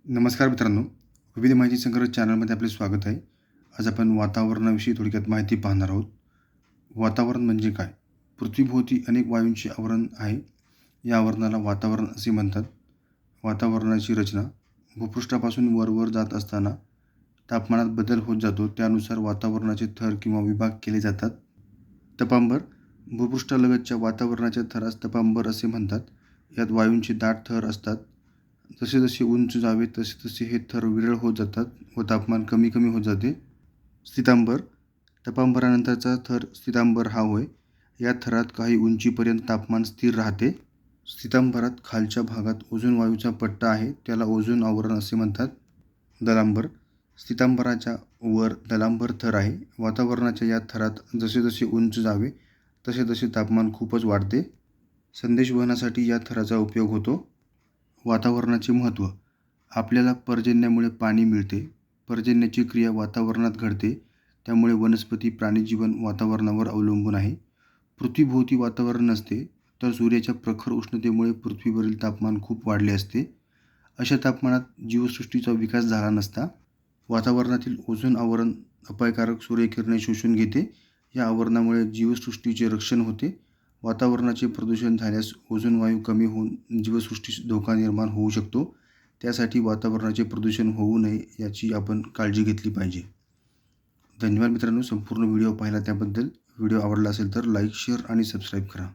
नमस्कार मित्रांनो, विविध माहिती संग्रह चॅनलमध्ये आपले स्वागत आहे. आज आपण वातावरणाविषयी थोडक्यात माहिती पाहणार आहोत. वातावरण म्हणजे काय? पृथ्वीभोवती अनेक वायूंचे आवरण आहे. या आवरणाला वातावरण असे म्हणतात. वातावरणाची रचना भूपृष्ठापासून वरवर जात असताना तापमानात बदल होत जातो. त्यानुसार वातावरणाचे थर किंवा विभाग केले जातात. तपांबर भूपृष्ठालगतच्या वातावरणाच्या थरास तपांबर असे म्हणतात. यात वायूंचे दाट थर असतात. जसे उंच जावे तसे हे थर विरळ होत जातात व तापमान कमी कमी होत जाते. स्थितांबर तपांबरानंतरचा थर स्थितांबर हा होय. या थरात काही उंचीपर्यंत तापमान स्थिर राहते. स्थितांबरात खालच्या भागात ओझोन वायूचा पट्टा आहे, त्याला ओझोन आवरण असे म्हणतात. दलांबर स्थितांबराच्या वर दलांबर थर आहे. वातावरणाच्या या थरात जसे उंच जावे तसे तापमान खूपच वाढते. संदेशवहनासाठी या थराचा उपयोग होतो. वातावरणाचे महत्त्व. आपल्याला पर्जन्यामुळे पाणी मिळते. पर्जन्याची क्रिया वातावरणात घडते, त्यामुळे वनस्पती प्राणीजीवन वातावरणावर अवलंबून आहे. पृथ्वीभोवती वातावरण नसते, तर सूर्याच्या प्रखर उष्णतेमुळे पृथ्वीवरील तापमान खूप वाढले असते. अशा तापमानात जीवसृष्टीचा विकास झाला नसता. वातावरणातील ओझोन आवरण अपायकारक सूर्यकिरणे शोषून घेते. या आवरणामुळे जीवसृष्टीचे रक्षण होते. वातावरणाचे प्रदूषण झाल्यास ओझोन वायू कमी होऊन जीवसृष्टीस धोका निर्माण होऊ शकतो. त्यासाठी वातावरणाचे प्रदूषण होऊ नये याची आपण काळजी घेतली पाहिजे. धन्यवाद मित्रांनो, संपूर्ण व्हिडिओ पाहिला त्याबद्दल. व्हिडिओ आवडला असेल तर लाईक, शेअर आणि सबस्क्राईब करा.